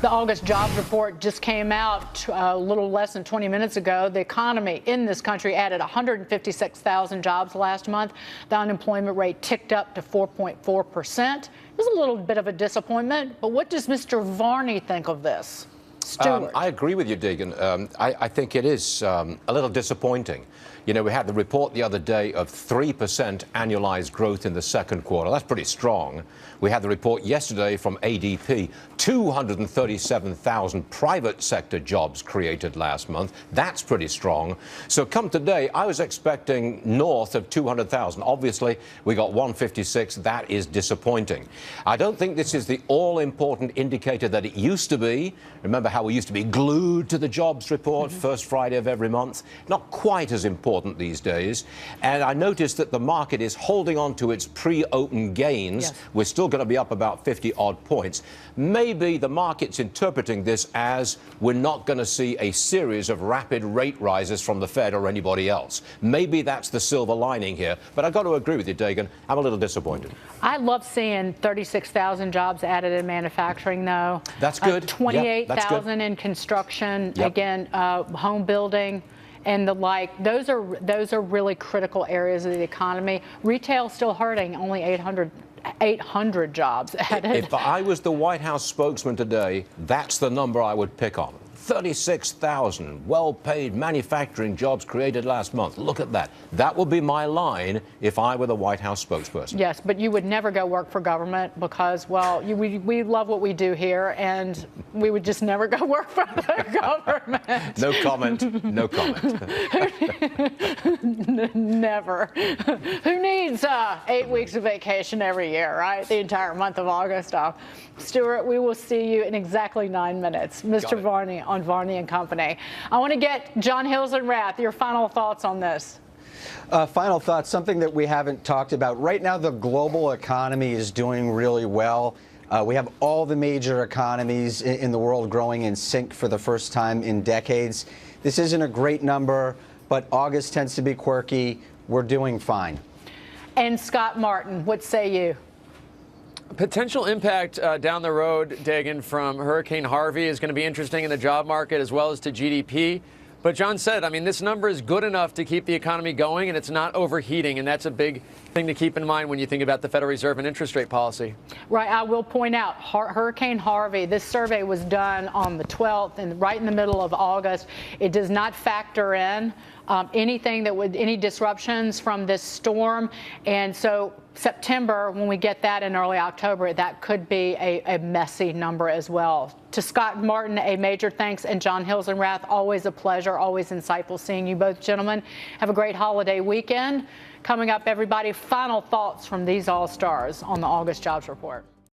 The August jobs report just came out a little less than 20 minutes ago. The economy in this country added 156,000 jobs last month. The unemployment rate ticked up to 4.4%. It was a little bit of a disappointment, but what does Mr. Varney think of this? Stuart. I agree with you, Deegan. I think it is a little disappointing. You know, we had the report the other day of 3% annualized growth in the second quarter. That's pretty strong. We had the report yesterday from ADP, 237,000 private sector jobs created last month. That's pretty strong. So come today, I was expecting north of 200,000. Obviously, we got 156. That is disappointing. I don't think this is the all-important indicator that it used to be. Remember how we used to be glued to the jobs report first Friday of every month? Not quite as important these days. And I noticed that the market is holding on to its pre-open gains. Yes. We're still going to be up about 50-odd points. Maybe the market's interpreting this as we're not going to see a series of rapid rate rises from the Fed or anybody else. Maybe that's the silver lining here. But I've got to agree with you, Deegan. I'm a little disappointed. I love seeing 36,000 jobs added in manufacturing, though. That's good. 28,000 in construction. Yep. Again, home building and the like. Those are really critical areas of the economy. Retail still hurting. Only 800 jobs added. If I was the White House spokesman today, that's the number I would pick on. 36,000 well-paid manufacturing jobs created last month. Look at that. That would be my line if I were the White House spokesperson. Yes, but you would never go work for government because, well, we love what we do here, and we would just never go work for the government. No comment. No comment. Never. Who needs 8 weeks of vacation every year, right? The entire month of August off. Stuart, we will see you in exactly 9 minutes. Mr. Varney on Varney and Company. I want to get John Hilsenrath, your final thoughts on this. Final thoughts, something that we haven't talked about. Right now, the global economy is doing really well. We have all the major economies in the world growing in sync for the first time in decades. This isn't a great number, but August tends to be quirky. We're doing fine. And Scott Martin, what say you? Potential impact down the road, Deegan, from Hurricane Harvey is going to be interesting in the job market as well as to GDP. But John said, I mean, this number is good enough to keep the economy going, and it's not overheating. And that's a big thing to keep in mind when you think about the Federal Reserve and interest rate policy. Right. I will point out Hurricane Harvey, this survey was done on the 12th and right in the middle of August. It does not factor in anything that would, any disruptions from this storm. And so September, when we get that in early October, that could be a messy number as well. To Scott Martin, a major thanks, and John Hilsenrath, always a pleasure, always insightful seeing you both gentlemen. Have a great holiday weekend. Coming up, everybody, final thoughts from these all-stars on the August jobs report.